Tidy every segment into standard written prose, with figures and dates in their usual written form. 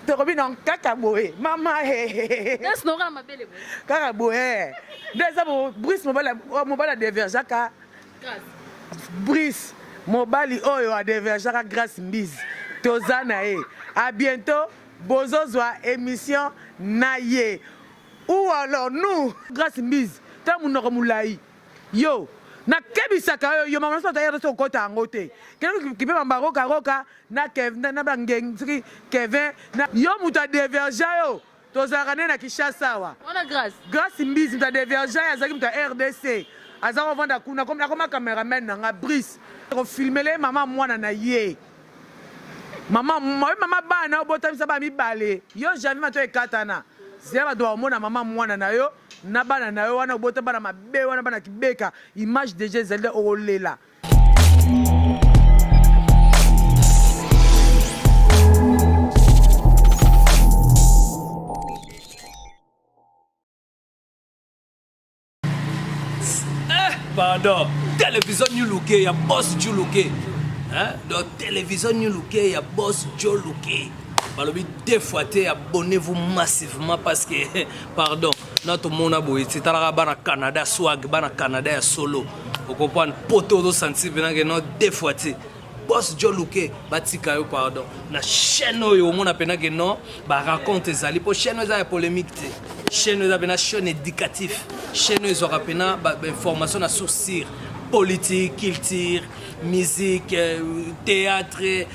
Torobi non kakaboé. Maman Est-ce qu'on a ma belle kakaboé. Déjà Brice mobile dévergeaka. Brice mobile oyo a dévergeaka grâce Mbiz. Tozana e. À bientôt. Bozozwa émission naye. Ou alors nous grâce Mbiz. Tamunoko moulayi. Yo. Na kebisaka yo mama so tayero so kota ngote kene kipe mambaro karoka na Kevin na bangeng Kevin na yo muta déverger yo tozakane na Kishasa wa on a grâce Mbizi muta déverger azaki muta RDC azako vanda kuna comme cameraman na Brice ko filmer mama mwana na ye mama bana obotamisa ba mibale yo jamais mato ekatana zeba do mona mama mwana na yo na bana na yo wana obota bana mabe wana bana kibeka image de Jésus olela pardon télévision New Look ya boss Joe Look hein donc télévision New Look ya boss Joe Look balobi deux fois abonnez-vous massivement parce que pardon notre monde a beau c'est à bana Canada swag bana Canada ya solo vous comprenez poto do sentir venant que non deux fois boss Joe Look batika yo pardon na chaîne yo mon appena que non ba raconte zali pour chaîne za polémique chaîne za bena chaîne éducatif chaîne zo rapena ba information na sourcir politique, culture, musique, théâtre,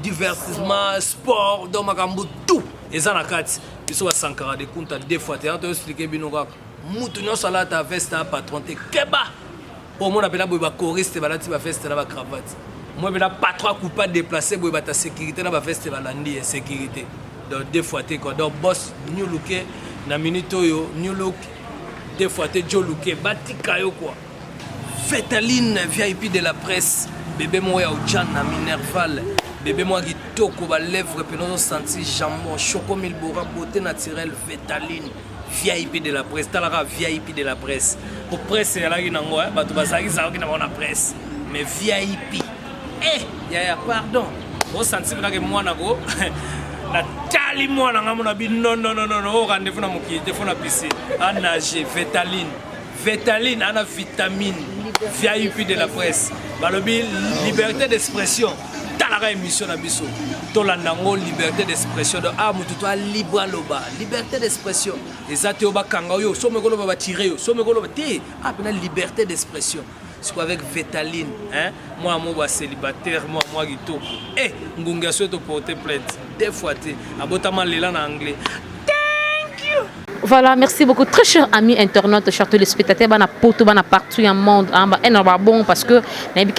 divertissement, sport, donc makambo tout. Et ça na kati. Biso wa sankara de compte deux fois te to expliquer binoka. Mutu no sala ta veste à patron te keba. Pour moi appela boy ba choriste ba lati ba veste na ba cravate. Moi bela pas trois coups déplacer boy ba ta sécurité na ba veste ba landi sécurité. Donc deux fois te quoi. Donc boss New Look na minute yo New Look deux fois te Joe Look batika yo quoi. Vétaline VIP de la presse, bébé moi au Tchan na Minerval, bébé moi qui toko ba lèvres pe nous senti jambon, choco milbora beauté naturelle Vétaline VIP de la presse, talara VIP de la presse. Pour presse ya la ki nango ba to bazaki za ki na bona presse, mais VIP. Ya pardon. On senti que moi na go na tali moi na ngamona bi non o rendez-vous na mokite fo na piscine. A nager Vétaline a vitamine VIP de la presse. Balobi liberté d'expression. Dans la émission na biso. Tolandango liberté d'expression de mutu to libre loba. Liberté d'expression. Ezate oba kanga yo so mekolo ba tirer yo. So mekolo ba te pena liberté d'expression. C'est avec Vétaline, hein? Moi célibataire, moi gito. Ngunga souhaite porter plainte. Deux fois te abotama lela en anglais. Voilà, merci beaucoup. Très chers amis internautes, chers téléspectateurs, partout dans le monde, bon parce que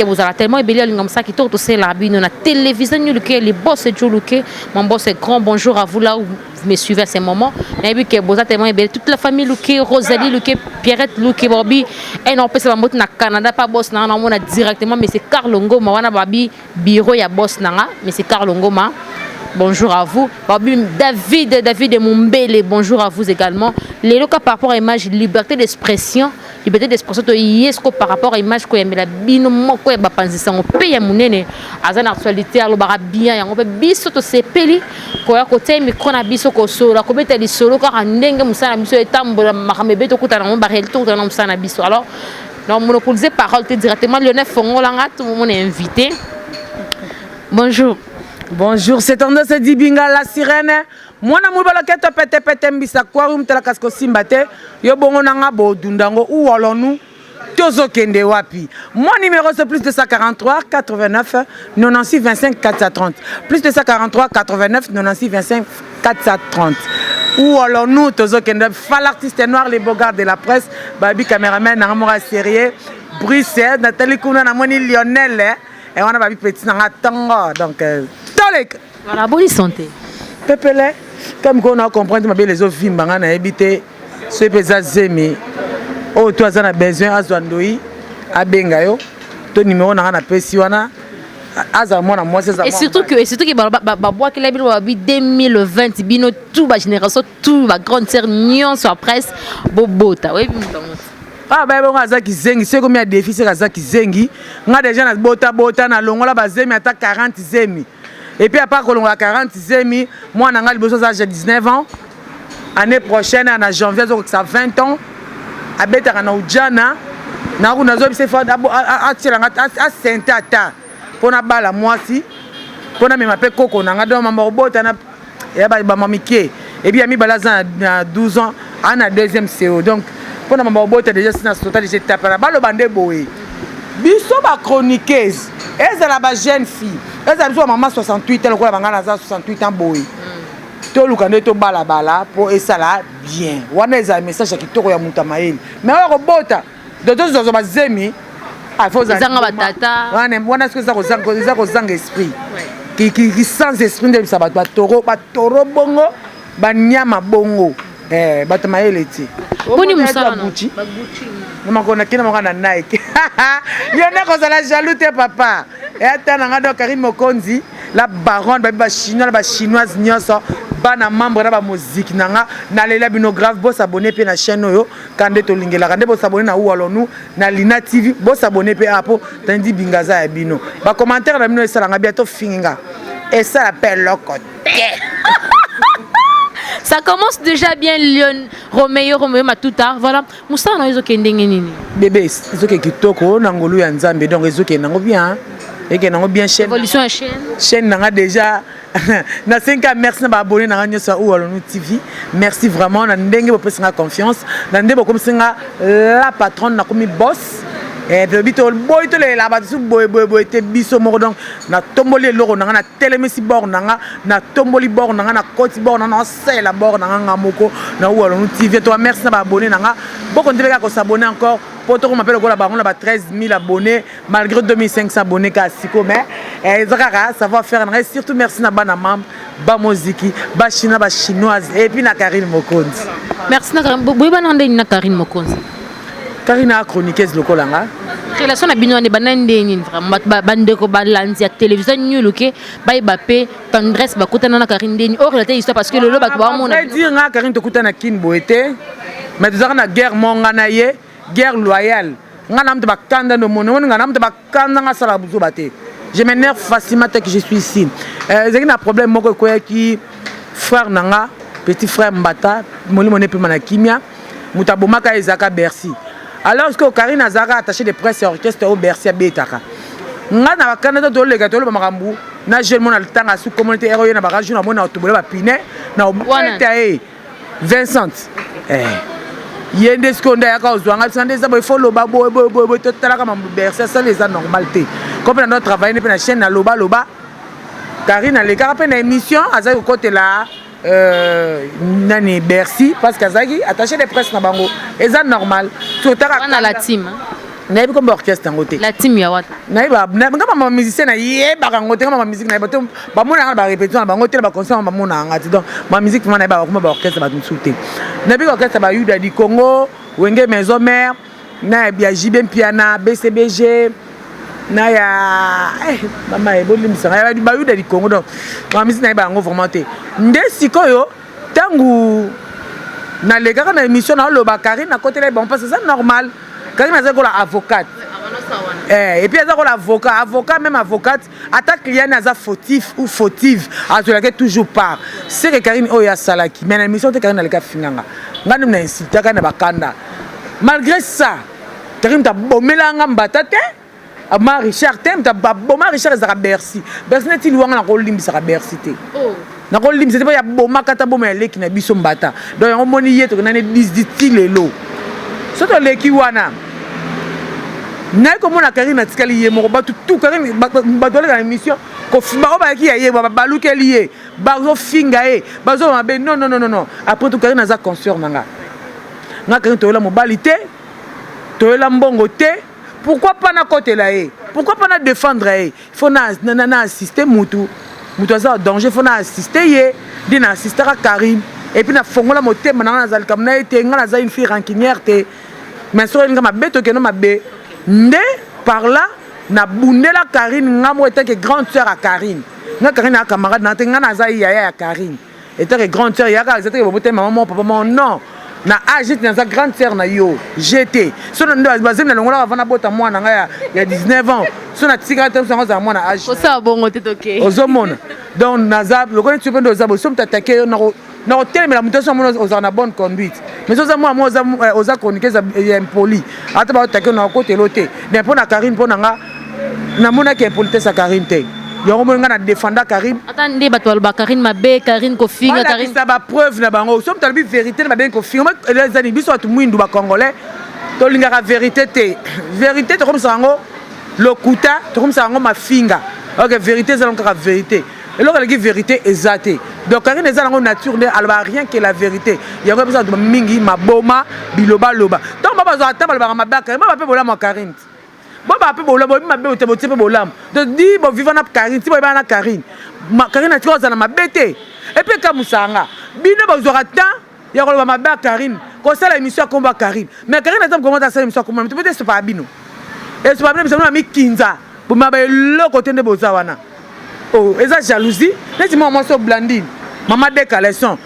vous avez tellement ébélé comme ça qui tourne aussi la télévision, les boss et Joe Look, mon boss est grand. Bonjour à vous là où vous me suivez à ce moment. Vous avez tellement ébélé toute la famille Look, Rosalie Look, Pierrette Look, Bobby, et non, c'est pas na Canada, pas boss na on a directement, mais c'est Carlo Ngoma, wana babi bureau ya boss na, mais c'est Carlo Ngoma. Bonjour à vous. David de Mumbele, bonjour à vous également. Les locaux par rapport à l'image liberté d'expression par rapport à l'image que la bino moko ya bapanzisa on paye munene azana actualité alobara bien on peut biso to sepeli ko ya côté micro na biso ko solo ko beteli solo ka ndenge musana biso etambola makamebe to kutana mo barel to na musana biso. Alors non monopoliser parole directement Lionel Fongolanga tout le monde est invité. Bonjour. Bonjour, c'est Tendance Dibinga la sirène. Moi na mubala keto pete mbisa aquarium tela kasko simbate yo bongo nanga bo dundango ou allons-nous tozo kende wapi. Mon numéro c'est plus de 143 89 96 25 430. Plus de 143 89 96 25 430. Où allons-nous tozo kende fa l'artiste noir les beaux gars de la presse, babi caméraman na mora sérieux, Brice, Nathalie Kouna na moni Lionel et on a babi petit na tango donc voilà, bonne santé. Pepele, comme on a compris, les autres films, on a habité, ce pesa zemi. Oh, toi, on a besoin à Zwandoui, à Bengayo, ton numéro, on a pesi, on a. Et surtout que bois qu'il a 2020, bino tout la génération, tout la grande sœur sur presse, bobota. Oui, ah ben bon azaki zengi c'est combien de défis c'est azaki zengi on a déjà na bota na longola ba zemi ata 40 zemi Et puis, à part qu'on a 40, moi, on a j'ai 19 ans. Année prochaine, en janvier, ça a 20 ans. À Betara, on a Ujana. On a Saint-Ata. Pour na bala moi si. Pour na m'appeler Coco. On a un robot. Et puis, il y a 12 ans. On a deuxième CO. Donc, pour na robot, déjà, c'est total. J'ai tapé la balle au bandé boé. Biso ba chroniqueuse. Elle est la jeune fille. Elle est la maman 68 ans. Elle a 68 ans boé. To lukande to bala pour et ça là bien. Wana eza message qui toko ya mutamaeli. Mais on robota. De deux zo bazemi. Ah faut ça. Zanga batata. Wana ce que ça kozanga esprit. Qui sans esprit de ça ba toro bongo, ba nyama bongo. Batamaeli ti. Boni musala na Gucci. Noma kona kina mwana Nike. Yona ko la jaloux te papa. Et attends nga do Karim Mokonzi, la baronne ba chinois ba chinoise nyonso. Bana membre na ba musique nanga na lela bino grave bo s'abonner pe na chaîne oyo kande to lingela kande bo s'abonner na Oualonu na Lina TV bo s'abonner pe apo tandi bingaza ya bino ba commentaire na bino esala nga bientôt finga et ça appelle lokote. Ça commence déjà bien Lyon Romeo Matuta voilà Moussa na izo kendenge nini bébé izo ke kitoko na ngolu ya Nzambe donc izo ke nango bien et que nango bien chaîne évolution à chaîne nanga déjà na 5 ans merci na ba abonné na nyo sa Oualonu TV merci vraiment na ndenge bo pesinga confiance na ndenge bo komisinga la patronne na komi boss et de bito boy to le la ba su boy te biso moko donc na tomboli loro na telemesi bord na tomboli bord na koti bord na sela bord na moko na Oualonu TV toi merci na ba abonné na bo continuer ko s'abonner encore pour tout m'appelle la baron là 13 000 abonnés malgré 2500 abonnés ka siko mais ça va faire surtout merci na bana membre ba moziki ba chinois ba chinoise et puis na Karine Mokonzi merci na Karine boy banande na Karine Mokonzi Karine a chroniqueuse lokolanga relation na bino ne banande ni vraiment bande ko balanzi ya télévision nyuluke ba ibape tendresse ba kutana na Karine deni or la histoire parce que le ba ba mona dire na Karine to kutana kin boete mais tu na guerre monga na ye guerre loyale ngana mte bakanda no mono ngana mte bakanda nga sala buzo baté je m'énerve facilement que je suis ici j'ai un problème moko ko qui frère nanga petit frère Mbata moli moné pe mana kimia mutabomaka ezaka Bercy alors que Karine Azara attaché de presse et orchestre au Bercy betaka ngana bakanda to le gato lo makambu na jeune mona le tanga sous communauté héroïne na baraju na mona otobola ba pine na obeta Vincent yende skonda ya ka ozwanga tsande za boy follow ba boy to talaka mambu Bercy ça les a normalité comme dans notre travail na chaîne na loba Karine les carapé na émission aza côté là nani Bercy parce qu'azaki attaché de presse na bango eza normal to taka na la team na comme orchestre ngote la team ya wata na ba ngama musicien na ye ba ngote ngama musique na bato ba mona ba répétition na bango te ba concert ba mona ngati donc ma musique na ba kuma ba orchestre ba nsute na bi orchestre ba Yuda di Congo wenge maison mère na bia JB piana BCBG na ya mama e bolim sa ba Yuda di Congo donc ma musique na ba ngo vraiment te nde sikoyo tangu na lega na émission na lo ba Karine na côté là bon parce que c'est normal Karine a la avocate. Et puis elle a l'avocat, même avocate, attaque client à fautif ou fautive, à ce laquelle toujours part. C'est que Karine Oya Salaki, mais l'émission de Karine Aleka Finanga. Ngani mna insulta kana bakanda. Malgré ça, Karine t'a bombé la ngambatate. Ama Richard Tem t'a bombé Richard Zara Bercy. Bercy n'est il wanga na kolimbi Zara Bercy te. Oh. Na kolimbi c'était pas ya bomba kata bomba leki na biso mbata. Donc on moni yeto na ne 10 lelo. Soto leki wana na ko mona Karine atikali ye moko batu tout Karine badole dans l'émission ko ba ba ki ye ba baluke lié bazo finga e bazo mabe non après tout Karine aza conscience nanga Karine to la mobilité to la mbongo te pourquoi pas na côté là e pourquoi pas na défendre e il faut na assister mutu aza danger faut na assister ye dina assister à Karine et puis na fongola motema na za comme na été ngana za une fille rancunière te mais so nga mabe to keno mabe nde par là na bundela Karine ngamo était que grande sœur à Karine na Karine a camarade na te ngana za ya Karine était que grande sœur ya ka c'était que motema maman papa non na âge na sa grande sœur na yo GT so na bazem na longola avant na bota mwana nga ya 19 ans so na tika ta so za mwana âge ko sa bongo te toke ozomona donc nazab le connait tu peux nous zabo so mtatake na hotel mais la mutation mona aux na bonne conduite mais so za moi oza chroniquer za impoli ata ba take na côté loté mais pour na Karine pour nga na mona ke politesse sa Karine te yo mo nga na défendre Karim attendez bato ba Karine mabe Karine ko finga Karine ça ba preuve na bango so mtali vérité na ba ko finga les ani biso atu mwindu ba congolais to lingaka vérité te comme ça ngo lokuta to comme ça ngo mafinga OK vérité ça donc vérité et là la vérité exacte donc Karine eza ngo nature ne alba rien que la vérité il y a besoin de mingi maboma biloba loba donc baba zo ataba ba mabaka baba pe bola mo Karine bon bah peu bolam bon ma bête bon peu bolam de dit bon vivant na Karine si bon na Karine Karine tu vas na ma bête et puis comme musanga bino ba zora temps ya ko ma bête Karine ko ça la émission combat Karine mais Karine attend comment ça émission combat tu peux dire c'est pas bino et c'est pas même ça mi kinza pour ma ba le côté de bozawana oh et ça jalousie les moi so blandine maman de caleçon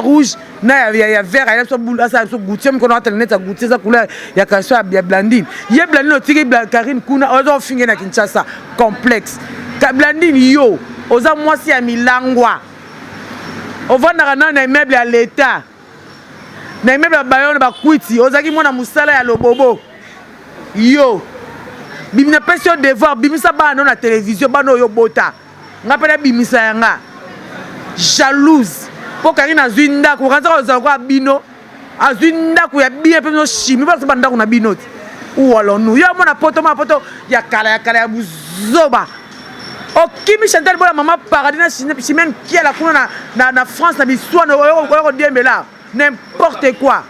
rouge na ya vert ya so boule ça so goutier me connait net ça goutier ça couleur ya caleçon ya blandine ye blandine otiki Karine kuna ozo finge na Kinshasa complexe blandine yo oza mwasi ya milangwa ovanda na immeuble ya l'état na immeuble ya Bayonne ba kwiti ozaki mwana musala ya lobobo yo bimina pression devoir bimisa bana na télévision bana yo bota ngapela bimisa yanga jalouse pour Karine azwi ndako kanza oza kwa bino azwi ndako ya bien pe no chimie ba sabanda kuna bino ou alors nous ya mona poto ya kala ya buzoba okimi Chantal bola maman paradis na chimene qui a la kuna na France na biswa no ko diembela n'importe quoi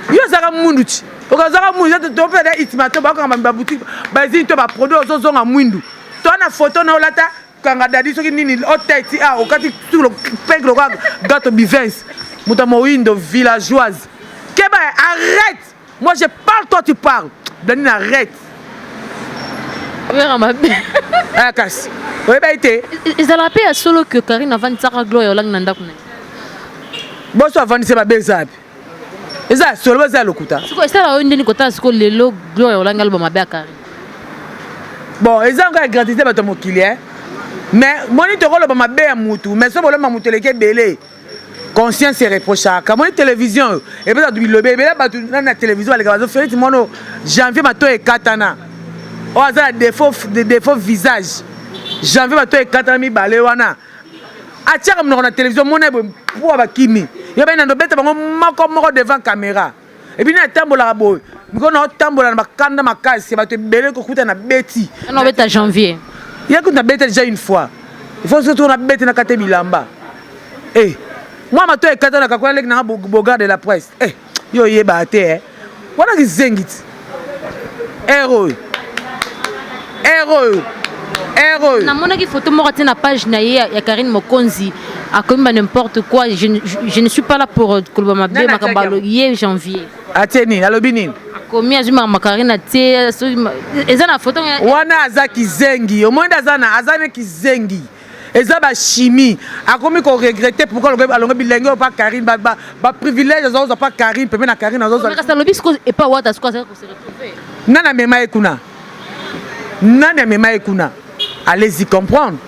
yo zaka munduchi okazaka mundu to pe da itimato ba ko ba boutique ba zi to ba produit ozo nga mwindu to na photo na olata kanga dadi soki nini oteti okati sur le pègre gâteau bivens muta moindo villageoise keba arrête moi je parle toi tu parles Danine arrête vera mabe kas oui ba été ils ont la paix solo que Karine avant tsaka gloire lang nanda kuna boso avant c'est ba bezabi eza solo ba za lokuta siko esala ndeni kota siko lelo gloire lang alba mabe Karine bon eza nga gratuité ba to mokili mais moni to kolo ba mabe ya mutu mais so bolo mamutu leke belé conscience et reproche ka moni télévision et peut être bilobe bela ba na télévision ba le bazo faire ti mono janvier mato e katana o aza défaut visage janvier mato e katana mi balé wana atia comme na télévision mona pour ba kimi yo ben ndo beta bango moko devant caméra et puis na tambola boy miko na tambola na bakanda makasi ba to belé ko kuta na beti non beta janvier. Il y a qu'on a bêté déjà une fois. Il faut surtout on a bêté na kate bilamba. Eh, moi ma to e kata na kakwa lek na boga de la presse. Eh, yo ye baté Wana ki zengit. Héros. Na mona ki photo moko na page na ya Karine Mokonzi a comme n'importe quoi je ne suis pas là pour koloba mabe makambalo ye janvier. Ateni alobi nini? Komi azuma makarina te eza na photo wana azaki zengi omonda azana kizengi eza ba chimie akomi ko regretter pourquoi alongo bilenge pas Karine ba privilège azo pas Karine pe na Karine azo mais ça lobi sko et pas wata sko ça se retrouver nana mema ekuna allez-y comprendre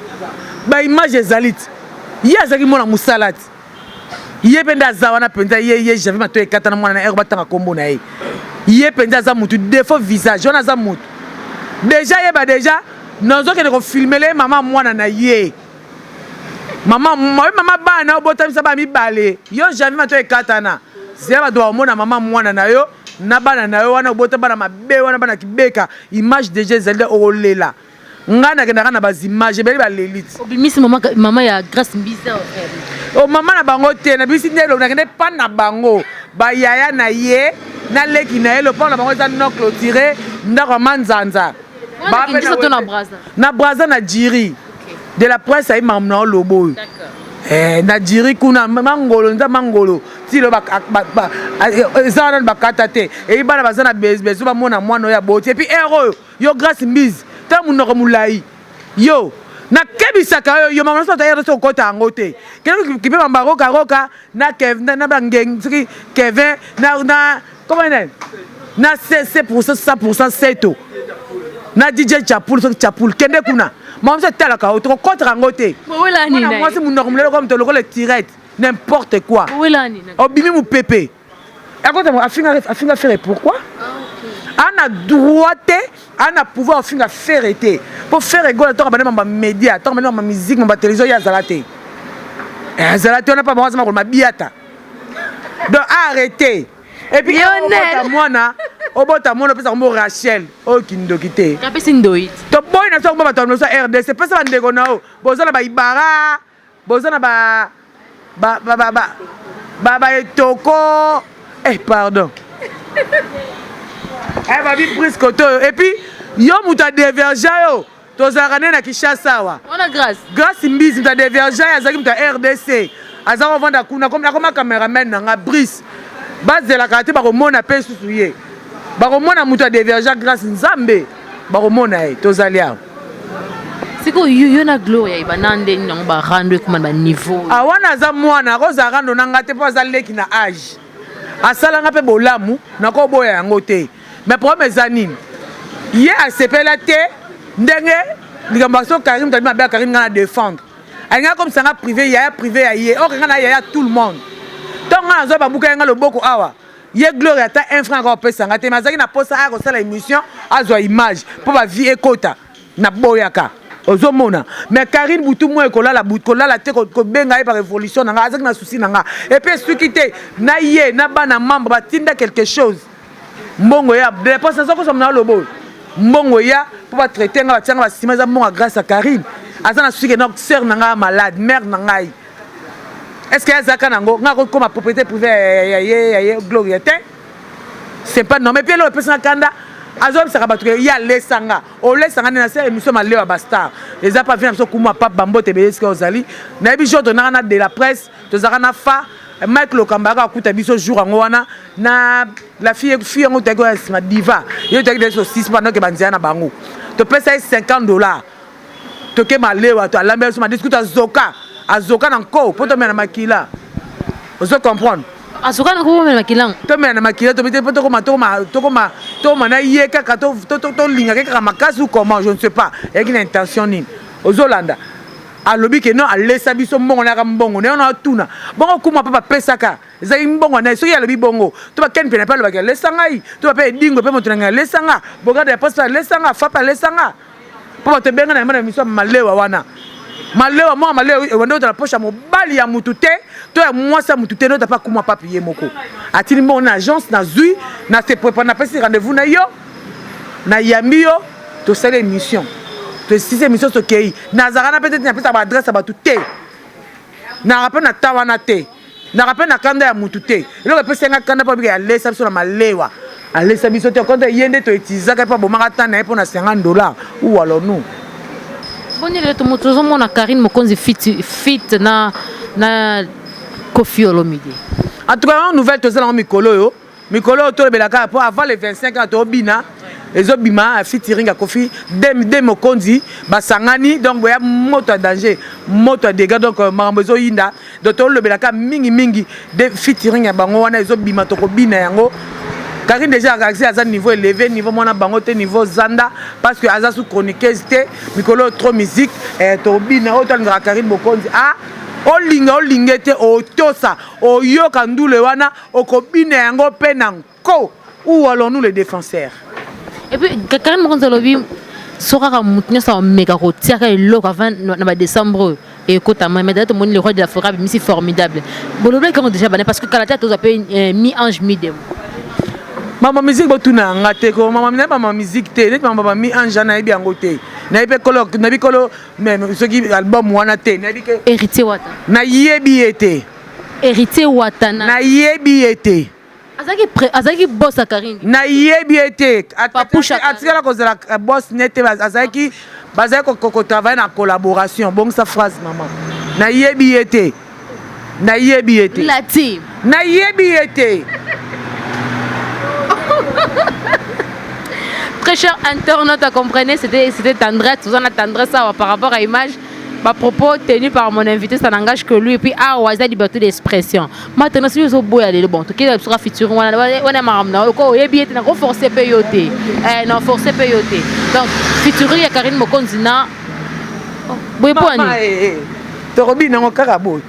ba image ezalit ya azaki mona musalati ye penda zawana penda ye j'avais mato ekata na mwana na erba tanga kombo na ye ye penza za mutu défaut visage on a za mutu déjà nazo ke ko filmer les maman mwana na ye maman bana botamisa ba mi balé yo jamais mato ekatana zeba do mona maman mwana na yo na bana na yo wana bota bana mabe wana bana kibeka image déjà zelde olela ngana ke na ba image beli ba l'élite obimisi maman ya Grace Mbiza o maman na bango te na bisi ndelo na kende pa na bango ba yaya na ye na leki na elo pona bango za no clôturer ndako manzanza ba pe na braza na braza na jiri de la presse ay mamna lobo na jiri kuna mangolo nda mangolo ti lo ba ezana ba katate e bana bazana bezo ba mona mwana ya boti et puis héros yo Grace Mbiz ta munoko mulai yo na kebisaka yo mama so ta RDC ko ta ngote kene ki pe mbaroka roka na Kevin na bangeng Kevin na comment est na c'est pour 100% seto na DJ Chapul kende kuna mama so tala ka auto contre ngote wela ni na moi c'est mon normal comme to le tirette n'importe quoi wela ni obimi mu pépé écoute moi afinga faire pourquoi on a droit on a pouvoir faire été pour faire rigoler tant ma média tant ma musique ma télévision ya zalate on n'a pas besoin de ma biata donc arrêtez et puis obota mwana pesa mo Rachel o kindokite kapesi ndoit to boy na so ba to no so RDC pesa bandeko nao bozana ba ibara bozana ba etoko pardon babi prise koto et puis yo muta divergent yo tozalaka na Kinshasa wa on a grâce mbizi muta divergent azaki muta RDC azako vanda kuna comme na cameraman na Brice bazelaka te bakomona pe susu ye bakomona muta divergent grâce nzambe bakomona ye tozali awa siko yo na Gloria ibanande nyango ba rendre kuma ba niveau awana za mwana koza rando nanga te po azaleki na âge asalanga pe bolamu nako boya yango te mais problème ezanini ye asepela te ndenge likambo so Karim tadi mabe Karim ngana défendre ainga comme ça nga privé ya ye o ngana ya tout le monde donc ngana zo ba buka nga loboko awa ye Gloria ta un franc ko pesa nga te mazaki na posa a ko sala émission azwa image pour ba vie ekota na boyaka ozomona mais Karine butu mo ekolala la te ko benga par révolution nanga azaki na souci nanga et puis suki na ye na bana membre batinda quelque chose mbongo ya dépense soko somna lobo mbongo ya pour pas traiter nga tianga ba sima za mbongo grâce à Karine azana souci que notre sœur nanga malade mère nanga est-ce que azaka nango nga ko comme propriété privée ya Gloria te c'est pas non mais puis le personne kanda azom saka batuke ya lesanga o lesanga na série émission malewa bastar les a pas vu so kuma papa bambote beske ozali na bi joto na de la presse to zaka na fa Mike Lokambaka akuta biso jour ngo wana na la fille ngo tego ma diva yo tego de so 6 pendant que banzia na bango to pesa $50 to ke malewa to alambe so ma discute azoka na nko poto mena makila ozo comprendre azoka na ko mena makila to mena makila to bite poto to na yeka ka to linga ka makasu comment je ne sais pas et une intention ni ozolanda alobi ke non alesa biso mbongo na mbongo ne ona tuna bongo kuma papa pesaka ezai mbongo na soki alobi bongo to ba ken pena pa loba ke lesa ngai to ba pe dingo pe moto nga lesa nga bogarde ya posta lesa nga fa pa lesa nga papa te benga na mana miso malewa wana malewa mo malewa wando ta pocha mobali ya mutu te to ya mwasa mutu te no ta pa kuma papier moko atini mbongo na agence na zui na se prépare na pesi rendez-vous na yo na yambi yo to sala émission to si émission so kei nazarana peut-être na pesa ba adresse ba tout na rappel na tawana te na rappel na kanda ya mutu te lo pesa nga kanda pa bi ya lesa biso na malewa alesa biso te konta yende to utiliser ka pa bomaka tana pour na $50 ou alors nous boni le tomotozo mona Karine Mokonzi fit na Koffi Olomide en tout cas nouvelle to zala mikolo to le belaka pour avant les 25 ans to bina ezobima fitiringa Koffi de Mokonzi basangani donc boya moto à danger moto à dégâts donc marambozo yinda docteur le belaka mingi de fitiringa bango wana ezobima to ko bina yango Karine déjà accès à un niveau élevé niveau mona bango te niveau zanda parce que aza sous chroniqueuse te mikolo trop musique to bina autant nga Karine Mokonzi olinga te otosa oyoka ndule wana okobina yango pe nanko où allons-nous les défenseurs. Et puis Karine Mokonzi lobi sokaka mutnya sa mega ko tiaka eloko avant na décembre et kota mais d'ailleurs mon le roi de la forêt c'est formidable bolobé quand déjà parce que Kalata to appelle mi ange mi démon mama musique botuna ngate ko mama musique te net mama mi ange na ebi yango te na ebi kolo na bi kolo même ce qui album wana te na bi ke héritier wata na yebi ete héritier wata na yebi ete azaki boss à Karine na yebi ete atikala kozala boss nete azaki bazaki ko travailler en collaboration bon sa phrase maman na yebi ete la team na yebi ete très chers internautes, comprenez, c'était tendresse, vous en avez tendresse par rapport à l'image. Ma propos tenu par mon invité, ça n'engage que lui. Et puis, on a liberté d'expression. Maintenant, si vous avez bon, tout ce qui est futur, on est marrant. On est forcé payoter. Non, forcé payoter. Donc, futur, il y a Karine Mokonzina. Oui, pour Maman, Torobi non carabo.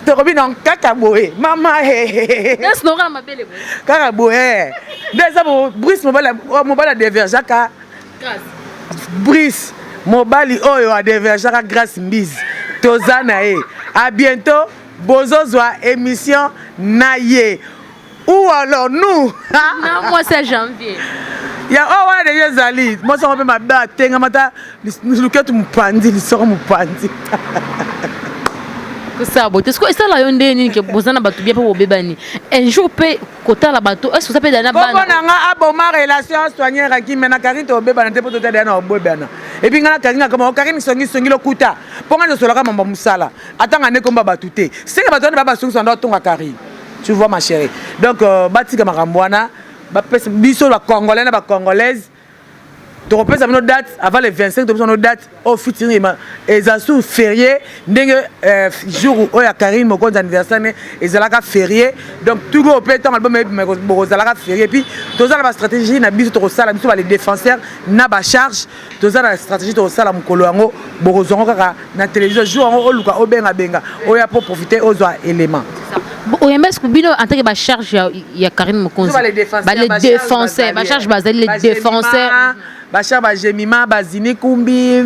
Torobi non cacaboé. Maman, Est-ce qu'on a ma belle caraboué. Déjà, Brice, mobile de Verjaka. Brice. Mobali oyo a dévergera grâce Mbiz. Tozana e. À bientôt. Bozozwa émission Naye. Ou alors nous. Non, moi c'est janvier. Ya owa de yezali. Moi ça on ma ba tenga mata luketu mpandi lisoro mpandi. Ça bote. Est-ce que ça la yonde ni que bozana batu bien pour bebani. Un jour peut kota la bateau. Est-ce que ça peut dana bana? Bon nga aboma relation soignée qui mena Karine to bebana te poto tete na obebana. Et puis ngana Karine comme Karine songi lokuta. Ponga no soloka mamba musala. Atanga ne komba batute. C'est que batone baba songi sondo tonga Karine. Tu vois ma chérie. Donc batika makambwana ba pesa biso la congolais na ba congolaise. Tu repères nos dates avant les 25, tu repères nos dates au futur et ça sous férié ndenge jour où ya Karine Mokonzi anniversaire et ça la férié donc tout le peut temps album mais ça la férié puis tous ça la stratégie na biso to sala biso les défenseurs na ba charge tous ça la stratégie to sala mukolo yango bozongo kaka na télévision jour yango luka obenga benga oya pour profiter aux éléments. Oyembe Skubino en tant que ba charge ya Karine Mokonzi les défenseurs ba charge bazali les défenseurs Bachar Bajemima Bazini Kumbi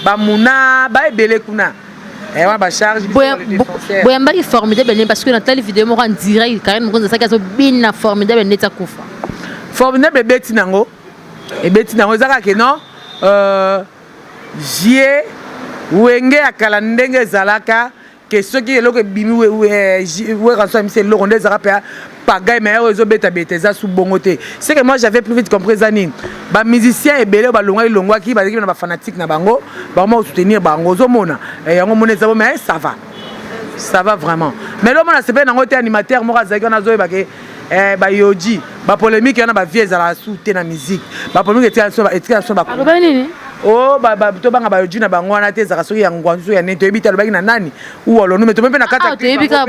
Bamuna Baebele Kuna et on va charge Boyamba est formidable parce que dans telle vidéo moi en direct Karine Mokonzi ça qu'elle bien formidable neta kufa formidable beti nango et beti nango zaka ke non jie wenge akala ndenge zalaka que ceux qui est bimi ouais quand ça c'est l'on des arabes pagaille mais ils ont bêté ça sous bongoté c'est que moi j'avais plus vite compris zanine ba musicien et belé ba longwa qui ba na fanatique na bango ba moi soutenir bango zo mona et yango mona ça mais ça va vraiment mais là mona c'est pas nango animateur moi za na zo ba ke ba yoji ba polémique yana ba vieux za soutenir na musique ba polémique était so ba oh to banga ba yoji na bango na te za soki ya ngwanzu ya neto ebita lobaki na nani ou olono mais to mpe na kata te ebika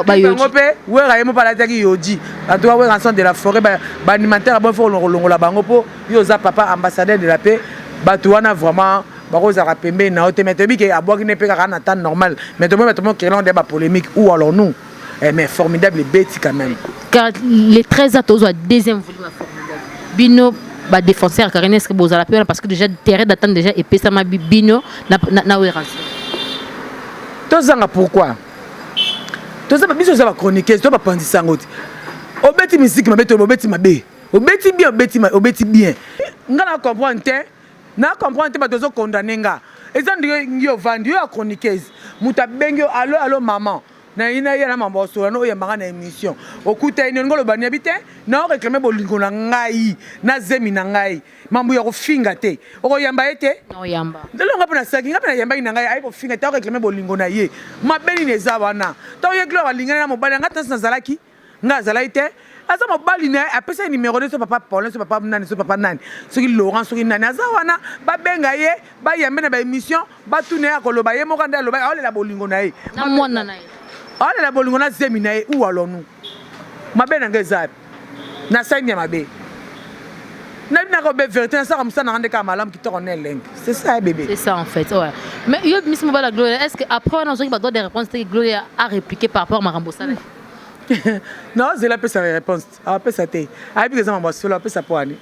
ba yoji ngope we ga yemo pala taki yoji atoa we ensemble de la forêt ba animateur ba fo longola bango po yo za papa ambassadeur de la paix ba to wana vraiment ba ko za rapembe na ote mais to biki abwaki ne pe ka na temps normal mais to mo créons des polémique ou alors nous mais formidable bêti quand même car les 13 atos a deuxième volume formidable bino ba défenseur Karine est-ce que vous allez la parce que déjà terrain d'attente déjà et pesa ma bino na orange to zanga pourquoi to ça biso ça va chroniquer to ba pandisa ngoti obeti musique mabe to obeti mabe obeti bien ngana comprendre te ba tozo condamner nga ezandi yo vandi yo chroniqueuse muta bengi allo maman na ina yana mambo so na oyamba na émission okuta ino ngolo bani habite na réclamer bolingo na ngai na zemi na ngai mambo ya kofinga te okoyamba ete no yamba ndelo ngapo na saki ngapo na yamba ina ngai ai kofinga te réclamer bolingo na ye mabeli neza wana to ye gloire lingana na mobali ngata na zalaki nga zalai te aza mobali na apesa numéro de so papa Paul so papa nani so papa nani soki Laurent soki nani aza wana ba benga ye ba yamba na ba émission ba tune ya koloba ye moko ndalo ba olela bolingo na ye na mwana na ye ala la bolingo na zemi na ye ou alors nous mabe na ngeza na sanya mabe na bina ko be vérité na ça comme ça na rende ka malam qui tourne leng c'est ça bébé c'est ça en fait ouais mais yo Miss Mobala Gloria est-ce que après on a besoin de des réponses que Gloria a répliqué par rapport à Marambo Sala non c'est la sa réponse après ça té abi que ça mambo solo après ça poani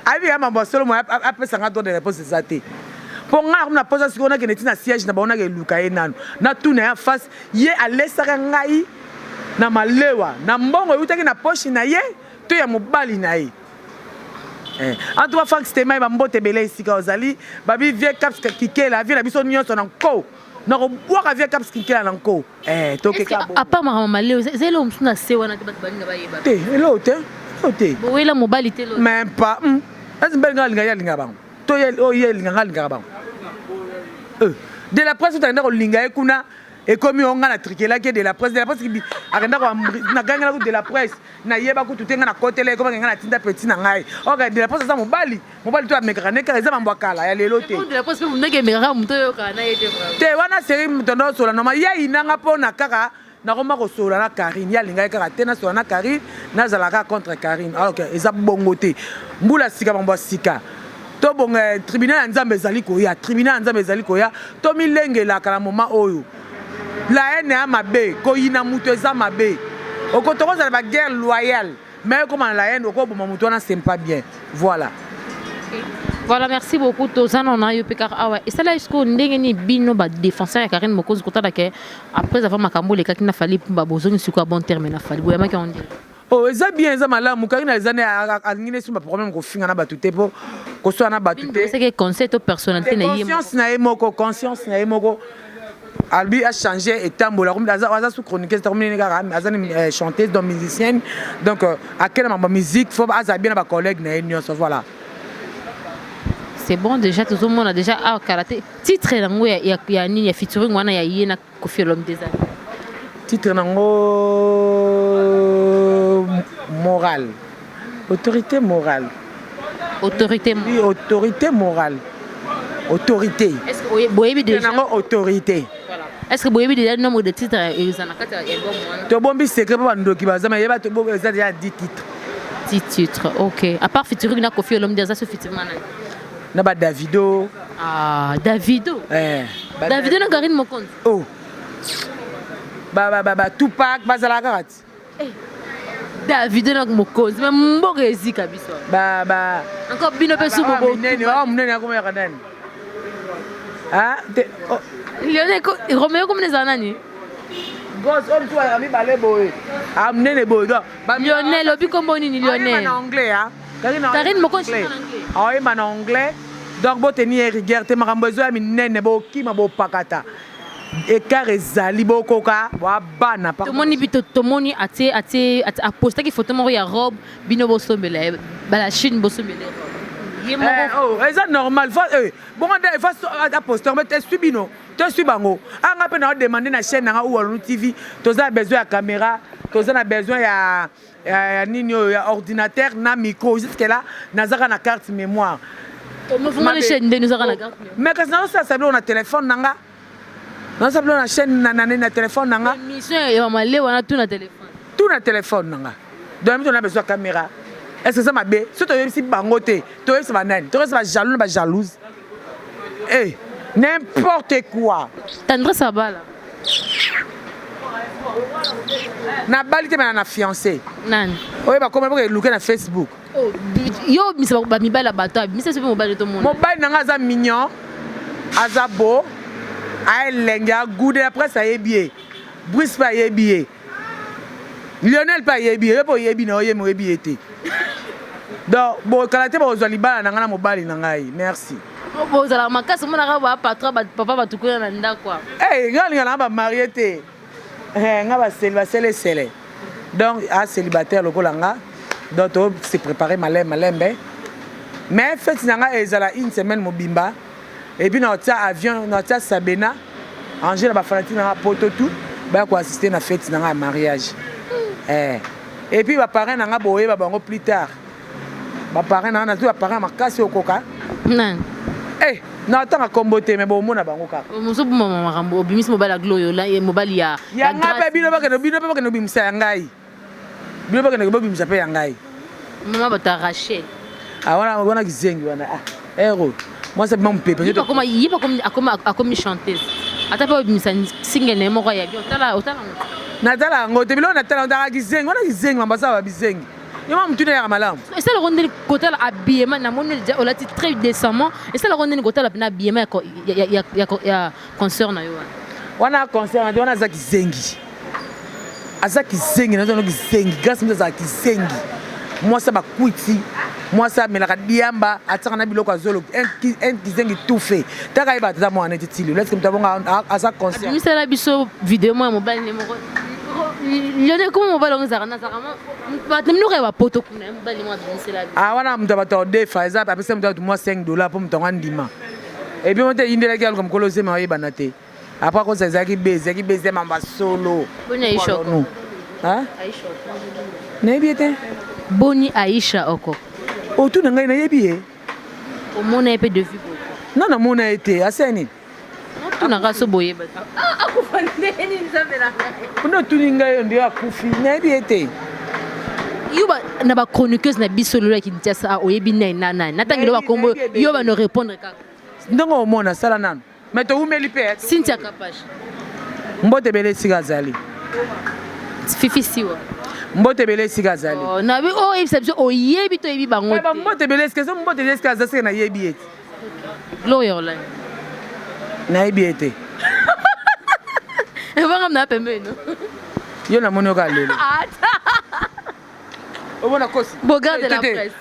abi ya mambo solo moi après ça nga des réponses c'est ça té pour nga na pose ce qu'on a que na siège na baona ke luka ye nanu na tuna ya face ye alesaka ngai na malewa na mbongo yutaki na poche na ye to ya mobali na ye en tout cas Fox Tema ba mbote belé ici ka ozali babi vie caps kikela vie na biso nyonso na nko na ko boka vie caps kikela na nko to ke ka bo à part maman malewa zelo msuna se wana te bato balinga bayeba te elote bo wela mobali te lo même pas azimbelinga linga bango to ye linga linga bango de la presse utanda ko linga ekuna et comme on a triqué là que de la presse qui agenda na gagné de la presse na yeba ko tutenga na côté là comme ngana tinda petit na ngai ok de la presse ça mobali to amekane ka eza mambo kala ya lelo te de la presse vous ndenge mekaka muto yo kana yete te wana série mutondo sola no ma ya inanga pona kaka na koma ko sola na Karine ya linga kaka te na sola na Karine na zalaka contre Karine alors que eza bongo te mbula sika mambo sika to bon tribunal nzambe ezali koya tribunal nzambe ezali koya to milengela kala moma oyo la haine a mabe koyina muto eza mabe okotoko za ba guerre loyale mais comment la haine oko boma muto na c'est pas bien voilà. Voilà, merci beaucoup. Tozana on a eu Pekar Awa. Et ça là est-ce qu'on ndengeni bino ba défenseur ya Karine Mokozi kota que après avoir makambo les kakina fali pour ba bozoni sur quoi bon terme na fali. Boyama ka on dit. Oh, eza bien eza malamu Karine ezane alingine sur ba problème ko finga na ba tuté po ko so na ba tuté. C'est que concept de personnalité na yimo. Conscience na yemo Albi a changé et tambola comme aza sous chroniqueuse comme ni ga azane chanteuse donc musicienne donc à quelle ma musique faut aza bien ba collègue na union voilà. C'est bon déjà tout le monde a déjà karaté titre nango ya nini ya featuring wana ya yena Koffi l'homme des années titre nango morale autorité morale autorité morale autorité est-ce que vous avez déjà nango autorité voilà est-ce que vous avez déjà nombre de titres ezana kata ya album wana to bombi secret ba ndoki bazama yeba to bombieza déjà 10 titres OK à part featuring na Koffi l'homme des années featuring wana na ba Davido Davido Davido na Karine Mokonzi oh ba Tupac bazala karati Davido na Mokonzi mais mboka ezika biso ba encore bino pe su bobo munene akoma ya nani Lionel Romeo comme les anani Boss on toi ami balé boy munene boy do Lionel obi kombo ni Lionel en anglais Karine Mokonzi en anglais en anglais donc bo tenir rigueur te makambo zo ami nene bo kima bo pakata écart ezali bokoka wa bana par tomoni bito tomoni ati a poster ki photo moko ya robe bino bo sombele ba la Chine bo sombele oh eza normal fa bon anda fa a poster mais te subino te subango anga pe na demander na chaîne na ou TV toza besoin ya caméra toza na besoin ya nini ya ordinateur na micro jusque là nazaka na carte mémoire mais chaîne de nous a la carte mais que ça on a téléphone nanga non ça on a chaîne na téléphone nanga mission ya malé wana tout na téléphone nanga donc on a besoin de caméra est-ce que ça m'a bé surtout si bangote toi c'est banane toi c'est pas jaloux pas jalouse n'importe quoi Tandre Sabala na balité na fiancé nan oye ba comment looker na Facebook yo misa ba mibala bato misa se mobile to monde mobile nanga za mignon azabo a lenga goudé après ça yebié Brice pas yebié Lionel pas yebié po yebi na oye mo yebi été donc bon kalaté ba ozali bala nanga na mobile nanga merci bo zala makasi mona ka ba patron ba papa ba tukuna na nda kwa ngali na ba marié te nga ba célibataire donc a célibataire lokolanga donc on s'est préparé malembe mais fait nanga ezala une semaine mobimba et puis notre avion notre Sabena Angela ba fanati na poto tout ba ko assister na fête nanga mariage et puis ba parents nanga boye ba bango plus tard ba parents nanga tout ba parents makasi okoka nan na tanga kombote mais bon mona bango kaka muso mama makambo bimis mobile gloyo la mobile ya ngape bino ba ke no bimisa ngai bino ba ke no bimisa pe ngai mama ba t'arracher wana kizengi wana ero moi c'est mon pépé comme chanteuse ata pa bimisa single ne moko ya bien otala natala ngo te bilo natala ndaka kizengi wana kizengi mambasa ba bizengi yoma mutune ya malamu et ça le rondel côté habillement na moni déjà olati très décemment et ça le rondel côté la habillement ya concert na yo wana concert na wana za kizengi na zo kizengi grâce mza kizengi moi ça ba kwiti moi ça melaka diamba ataka na biloko azolo un kizengi tout fait taka iba tata mo aneti tili laisse comme tabonga asa concert mi sala biso vidéo mo mobile ne moko Lionel comment on va lancer ça na sarama ba temno ka ba poto kuna mobile mo adresse la wana mtu bato defa exemple après ça mtu moi $5 pour mtu ngandima et puis on te indela comme kolose ma yeba na te après cause ezalaki beze mamba solo Boni Aïcha Oko. Hein? Nayebi ete Boni Aïcha Oko. otuna ngai nayebi ye Omona un peu de vue. nga namona ete aseni Tunaka so boye ba. mpona otuni ngai yo nde akufi nayebi ete Yo ba na ba chroniqueuse na biso lolo ki ntia sa oyebi na natangelo ba kombo yo ba no répondre kaka. ndenge omona sala nano me toumeli mpe Cynthia Kapache. mbote ebele esika azali Fifi Siwa. mbote ebele esika azali Oh na bi oh ebisa biso oyebi to yebi bango. mbote ebele esika so mbote ebele esika azali seke nayebi ete Gloria online. nayebi ete Evanga mna pembeni. yo namoni oka lelo omona kosi Bogarde de la presse.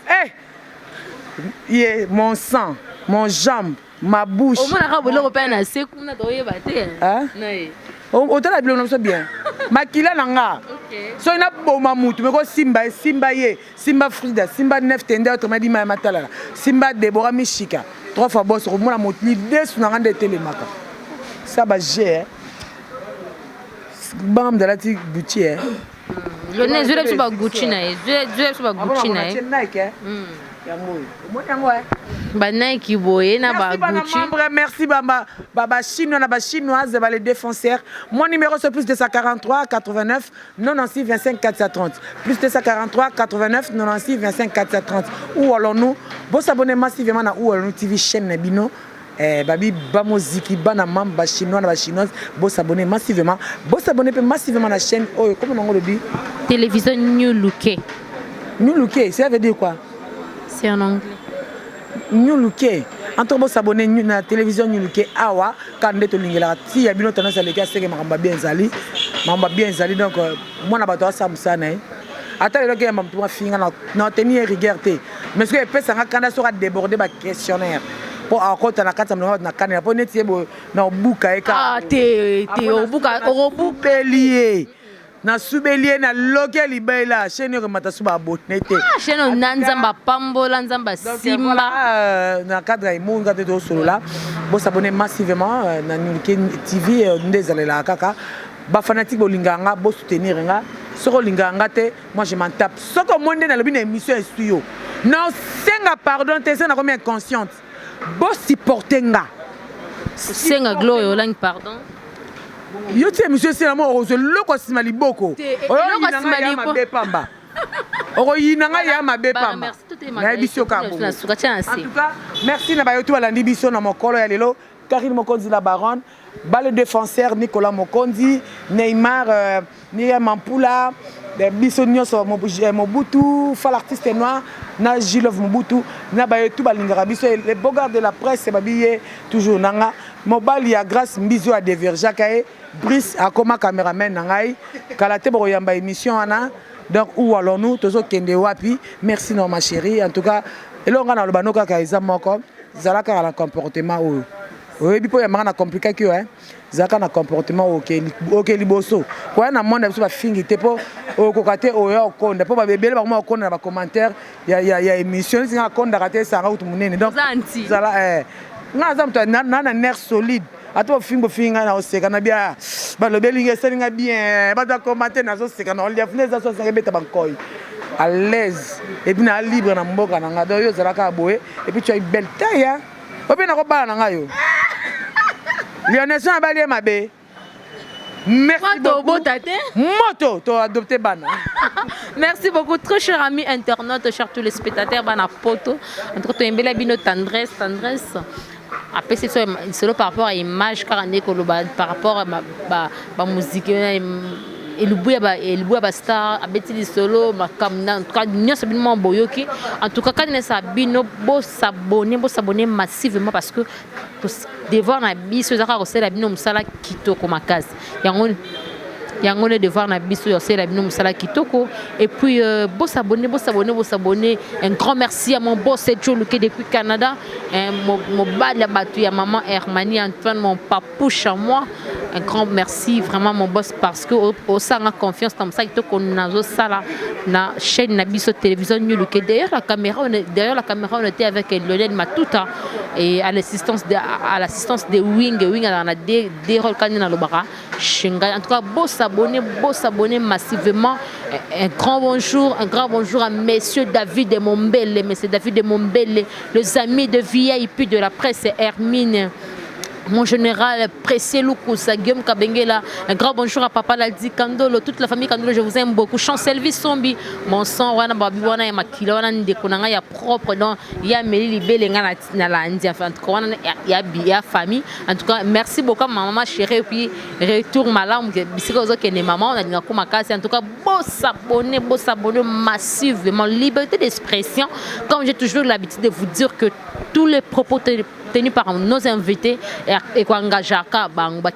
ye mon sang mon jambe ma bouche Omona ka boloko pa na seku na to yeba te. Hein? Nae. otala biloko na biso bien makila na nga so ina boma mutu meko simba ye simba frida simba nef tende autrement dit maya matalala simba debora mishika 3 fois boss komona motili desu na nga nde etelemaka sa baje banga mdalati buti Lone zwe biso ba Gucci na ye. Zwe biso ba Gucci na ye. Ba Nike boye na ba Gucci. Merci baba chinois na ba chinoise ba les défenseurs. Mon numéro c'est plus 243 89 96 25 430. Plus 243 89 96 25 430. Où allons-nous? Bon s'abonner massivement na où allons-nous TV chaîne na bino. Babi ba moziki bana mamba chinois na ba chinoise bo s'abonner massivement massivement la chaîne oh comment on le dit Télévision New Looké. New Looké ça veut dire quoi? C'est en anglais. New Looké entre bo s'abonner na télévision New Looké awa quand ndeto lingela ti ya bino tendance à les gars c'est que mamba bien zali donc moi na bato ça musana ata le gars mamba to finga na tenir rigueur te mais ce que peut ça quand ça déborder ba questionnaire pour akota na kata mlongo na kanela po neti ebo na obuka eka Ah te obuka lié na subelier na local libela chaîne ko mata suba bonete ah chaîne nanzamba pambola nzamba simba na cadre imunga te do solo là bo s'abonner massivement na Nulike TV ndezalela kaka ba fanatique bolinganga bo soutenir nga soko linganga te moi je m'en tape soko monde na lobi na émission studio non senga pardon te c'est na combien consciente bo supporter nga senga gloire lang pardon yo tie monsieur c'est mo ozo loko sima liboko loko sima liboko mabe pamba oko yinanga ya mabe pamba merci tout est na biso ka bo na suka tia en tout cas merci na bayotu balandi biso na mokolo ya lelo Karine Mokonzi la baronne balle défenseur Nicolas Mokonzi Neymar Miriam Mampula biso nyonso Mobutu fa l'artiste noir na Gilov Mobutu na bayotu balingara biso les bogards de la presse babiye toujours nanga mobali ya grâce mbizo a Deverja kae Brice akoma caméraman nangai kala te bo yamba émission ana donc où allons-nous tozo kende wapi merci non ma chérie en tout cas elonga na lobano kaka eza moko zalaka na comportement oyo oyebi po ya manga na compliqué kio zaka na comportement ok liboso kwa na monde biso ba fingi te po okoka te oyo okonda po ba bebele ba mo okonda na ba commentaire ya émission singa konda kate sanga utu munene donc zala nga za mto na nerf solide ato finga na oseka na bia ba lobeli ngeselinga bien ba da commenter na zo seka na olia funeza so sanga beta bankoy à l'aise et puis na libre na mboka na nga do yo zalaka boye et puis tu as une belle taille obi na ko bala na nga yo Lionel Son abali mabe. Merci beaucoup. Moto, tu as adopté Bana. Merci beaucoup, très cher ami internaute, chers tous les spectateurs, Bana Poto. En tout cas, tu as une belle tendresse. Après, c'est seulement par rapport à l'image, par rapport à ma musique. Il y a star, il solo, en tout cas, en tout cas, quand on s'abonne massivement parce que devoir na biso zaka kosela bino musala kitoko makasi yango ne devoir na biso yosela bino musala kitoko et puis beau s'abonner un grand merci à mon boss Joe Luke depuis Canada mon bad la batu ya maman Hermanie Antoine mon papouche à moi un grand merci vraiment mon boss parce que au sein de confiance comme ça, il te connaît ça là, na chaîne Nabiso télévision New Look. Derrière la caméra, on était avec Lionel Matuta et à l'assistance de Wing on a des rôles canina le bara. En tout cas, beau s'abonner massivement. Un grand bonjour à messieurs David de Mombele, les amis de VIP de la presse Hermine. Mon général Pressé Lukusa, Guillaume Kabengela, un grand bonjour à Papa Laldi Kandolo, toute la famille Kandolo, je vous aime beaucoup. Chancelvi Sombi, mon sang, wana babi wana ya makila wana ndekonanga ya propre donc il y a Meli Belenga na la India en tout cas il y a famille. En tout cas, merci beaucoup maman chérie et puis retour malam bisiko zo kene maman on a dinga kuma kasi en tout cas beau s'abonner massivement liberté d'expression comme j'ai toujours l'habitude de vous dire que tous les propos tenus par nos invités et quoi engager à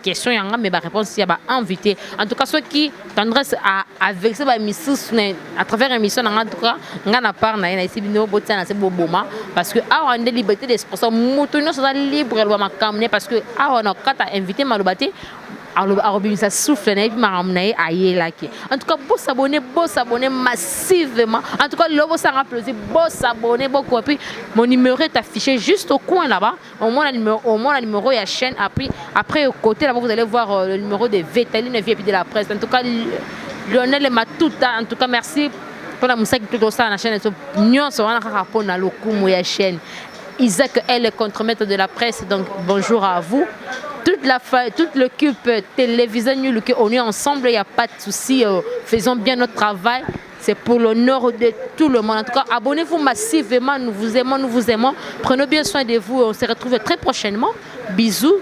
question yanga mais réponse y a invité en tout cas ceux qui tendresse avec ça à travers émission en tout cas ngana part na ici bino botsana c'est boboma parce que on a une liberté d'expression moutonno ça libre loi makamne parce que on a quand invité malobate alors ça souffle et puis en tout cas beau s'abonner massivement en tout cas le ça applaudir beau s'abonner beaucoup et puis mon numéro est affiché juste au coin là-bas au moins le numéro ya chaîne après au côté là-bas vous allez voir le numéro de Vétaline VIP de la presse en tout cas Lionel Matuta en tout cas merci pour la musique tout ça la chaîne nous on a rapport na lokumu ya chaîne Isaac est le contremaître de la presse donc bonjour à vous. Toute l'équipe télévision New Look, on est ensemble, il n'y a pas de souci, faisons bien notre travail, c'est pour l'honneur de tout le monde. En tout cas, abonnez-vous massivement, nous vous aimons, prenez bien soin de vous, on se retrouve très prochainement. Bisous.